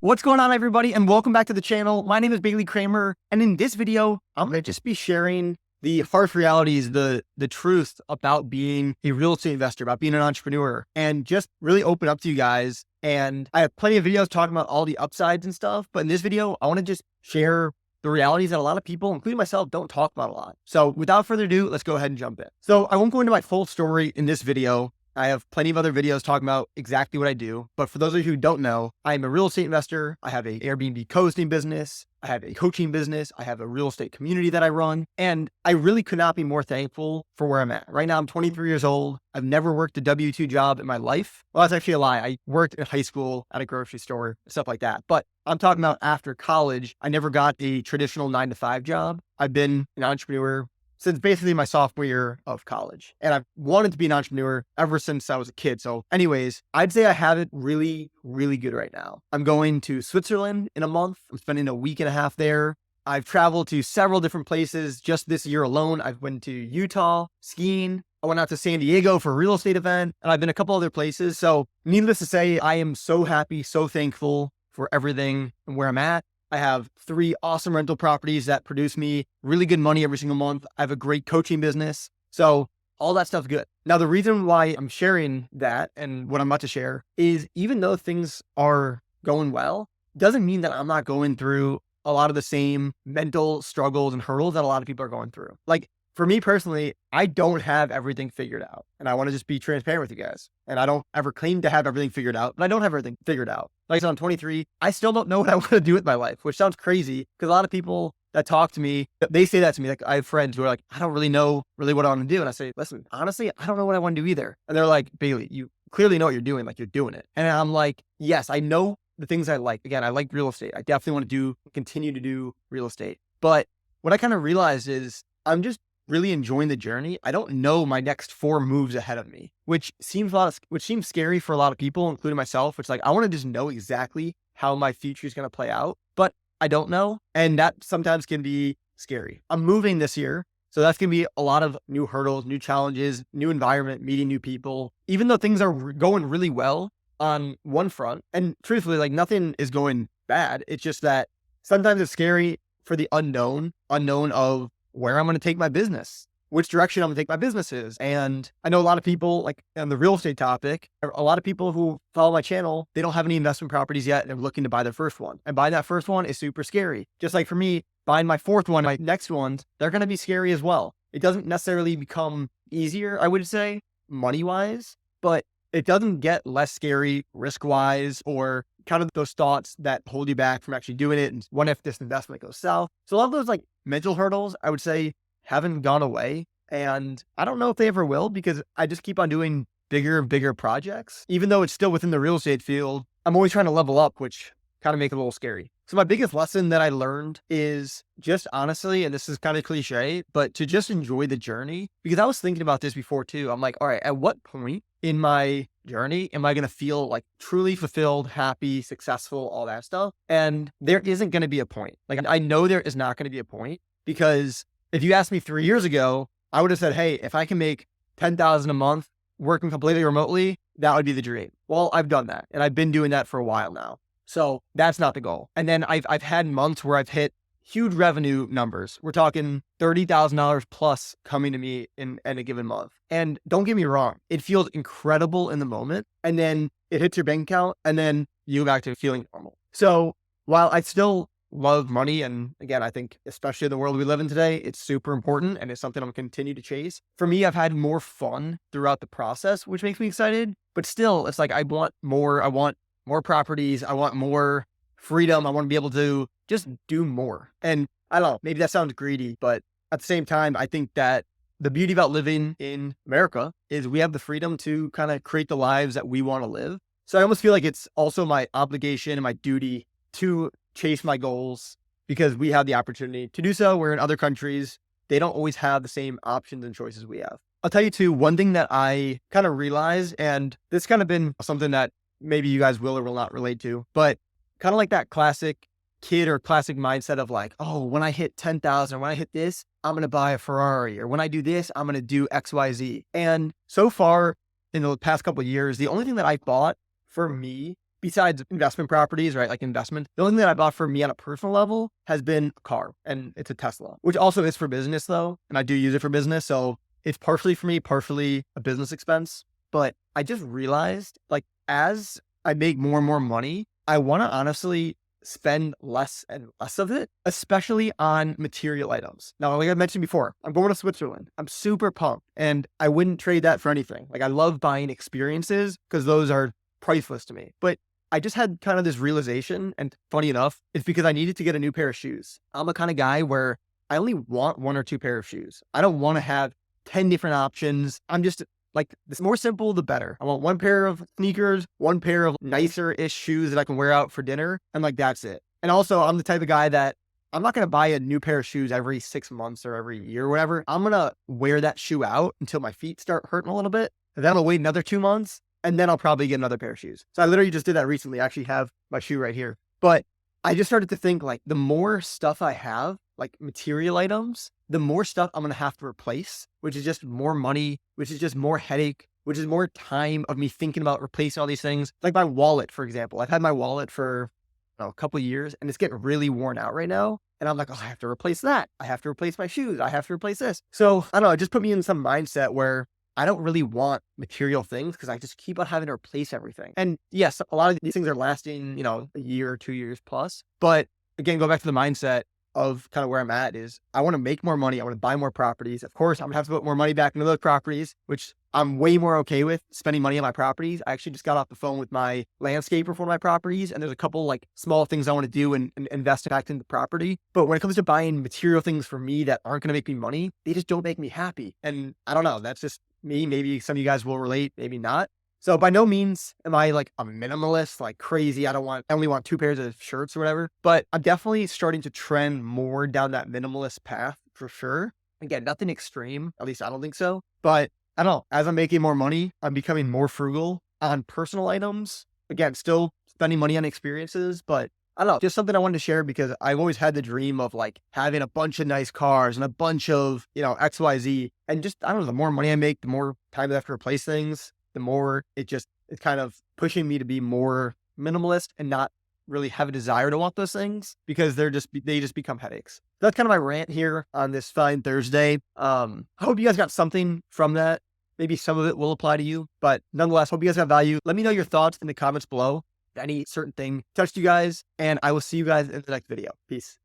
What's going on, everybody, and welcome back to the channel. My name is Kramer, and in this video, I'm going to just be sharing the harsh realities, the truth about being a real estate investor, about being an entrepreneur, and just really open up to you guys. And I have plenty of videos talking about all the upsides and stuff, but in this video, I want to just share the realities that a lot of people, including myself, don't talk about a lot. So without further ado, let's go ahead and jump in. So I won't go into my full story in this video. I have plenty of other videos talking about exactly what I do. But for those of you who don't know, I'm a real estate investor. I have an Airbnb co-hosting business. I have a coaching business. I have a real estate community that I run. And I really could not be more thankful for where I'm at. Right now, I'm 23 years old. I've never worked a W-2 job in my life. Well, that's actually a lie. I worked in high school at a grocery store, stuff like that. But I'm talking about after college, I never got a traditional 9-to-5 job. I've been an entrepreneur since basically my sophomore year of college. And I've wanted to be an entrepreneur ever since I was a kid. So anyways, I'd say I have it really, really good right now. I'm going to Switzerland in a month. I'm spending a week and a half there. I've traveled to several different places just this year alone. I've went to Utah skiing. I went out to San Diego for a real estate event, and I've been a couple other places. So needless to say, I am so happy, so thankful for everything and where I'm at. I have 3 awesome rental properties that produce me really good money every single month. I have a great coaching business. So all that stuff's good. Now, the reason why I'm sharing that and what I'm about to share is even though things are going well, doesn't mean that I'm not going through a lot of the same mental struggles and hurdles that a lot of people are going through. Like for me personally, I don't have everything figured out. And I want to just be transparent with you guys. And I don't ever claim to have everything figured out, but I don't have everything figured out. Like I said, I'm 23. I still don't know what I want to do with my life, which sounds crazy because a lot of people that talk to me, they say that to me. Like I have friends who are like, I don't really know what I want to do. And I say, listen, honestly, I don't know what I want to do either. And they're like, Bailey, you clearly know what you're doing. Like you're doing it. And I'm like, yes, I know the things I like. Again, I like real estate. I definitely want to continue to do real estate. But what I kind of realized is I'm just really enjoying the journey. I don't know my next 4 moves ahead of me, which seems scary for a lot of people, including myself, which like, I want to just know exactly how my future is going to play out, but I don't know. And that sometimes can be scary. I'm moving this year. So that's going to be a lot of new hurdles, new challenges, new environment, meeting new people, even though things are going really well on one front. And truthfully, like nothing is going bad. It's just that sometimes it's scary for the unknown of where I'm going to take my business, which direction I'm going to take my businesses. And I know a lot of people, like on the real estate topic, a lot of people who follow my channel, they don't have any investment properties yet. And they're looking to buy their first one. And buying that first one is super scary. Just like for me, buying my 4th one, my next ones, they're going to be scary as well. It doesn't necessarily become easier, I would say, money-wise, but it doesn't get less scary risk-wise or kind of those thoughts that hold you back from actually doing it. And what if this investment goes south? So a lot of those like mental hurdles, I would say, haven't gone away. And I don't know if they ever will because I just keep on doing bigger and bigger projects. Even though it's still within the real estate field, I'm always trying to level up, which kind of make it a little scary. So my biggest lesson that I learned is just honestly, and this is kind of cliche, but to just enjoy the journey. Because I was thinking about this before too. I'm like, all right, at what point in my journey am I going to feel like truly fulfilled, happy, successful, all that stuff? And there isn't going to be a point. Like I know there is not going to be a point because if you asked me 3 years ago, I would have said, hey, if I can make $10,000 a month working completely remotely, that would be the dream. Well, I've done that and I've been doing that for a while now. So that's not the goal. And then I've had months where I've hit huge revenue numbers. We're talking $30,000 plus coming to me in a given month. And don't get me wrong, it feels incredible in the moment. And then it hits your bank account and then you go back to feeling normal. So while I still love money, and again, I think especially in the world we live in today, it's super important and it's something I'm going to continue to chase. For me, I've had more fun throughout the process, which makes me excited. But still, it's like I want more. I want more properties. I want more freedom. I want to be able to just do more. And I don't know, maybe that sounds greedy, but at the same time, I think that the beauty about living in America is we have the freedom to kind of create the lives that we want to live. So I almost feel like it's also my obligation and my duty to chase my goals because we have the opportunity to do so. Where in other countries, they don't always have the same options and choices we have. I'll tell you too, one thing that I kind of realized, and this kind of been something that maybe you guys will or will not relate to, but kind of like that classic kid or classic mindset of like, oh, when I hit 10,000, when I hit this, I'm going to buy a Ferrari, or when I do this, I'm going to do X, Y, Z. And so far in the past couple of years, the only thing that I bought for me besides investment properties, right? Like investment, the only thing that I bought for me on a personal level has been a car, and it's a Tesla, which also is for business though. And I do use it for business. So it's partially for me, partially a business expense. But I just realized, like, as I make more and more money, I want to honestly spend less and less of it, especially on material items. Now, like I mentioned before, I'm going to Switzerland. I'm super pumped, and I wouldn't trade that for anything. Like, I love buying experiences because those are priceless to me. But I just had kind of this realization, and funny enough, it's because I needed to get a new pair of shoes. I'm the kind of guy where I only want one or two pair of shoes. I don't want to have 10 different options. I'm just like, the more simple, the better. I want one pair of sneakers, one pair of nicer-ish shoes that I can wear out for dinner, and like, that's it. And also, I'm the type of guy that I'm not going to buy a new pair of shoes every 6 months or every year or whatever. I'm going to wear that shoe out until my feet start hurting a little bit. And then I'll wait another 2 months, and then I'll probably get another pair of shoes. So I literally just did that recently. I actually have my shoe right here. But I just started to think, like, the more stuff I have, like material items, the more stuff I'm going to have to replace, which is just more money, which is just more headache, which is more time of me thinking about replacing all these things. Like my wallet, for example. I've had my wallet for a couple of years, and it's getting really worn out right now. And I'm like, oh, I have to replace that. I have to replace my shoes. I have to replace this. So I don't know, it just put me in some mindset where I don't really want material things because I just keep on having to replace everything. And yes, a lot of these things are lasting, a year or 2 years plus. But again, go back to the mindset of kind of where I'm at is I want to make more money. I want to buy more properties. Of course, I'm gonna have to put more money back into those properties, which I'm way more okay with spending money on my properties. I actually just got off the phone with my landscaper for one of my properties, and there's a couple like small things I want to do and invest back in the property. But when it comes to buying material things for me that aren't going to make me money, they just don't make me happy. And I don't know, that's just me. Maybe some of you guys will relate, maybe not. So by no means am I like a minimalist, like crazy. I only want 2 pairs of shirts or whatever, but I'm definitely starting to trend more down that minimalist path for sure. Again, nothing extreme, at least I don't think so. But I don't know, as I'm making more money, I'm becoming more frugal on personal items. Again, still spending money on experiences, but I don't know, just something I wanted to share because I've always had the dream of like having a bunch of nice cars and a bunch of, XYZ. And just, I don't know, the more money I make, the more time I have to replace things, the more it's kind of pushing me to be more minimalist and not really have a desire to want those things because they just become headaches. That's kind of my rant here on this fine Thursday. I hope you guys got something from that. Maybe some of it will apply to you, but nonetheless, hope you guys got value. Let me know your thoughts in the comments below. Any certain thing touched you guys, and I will see you guys in the next video. Peace.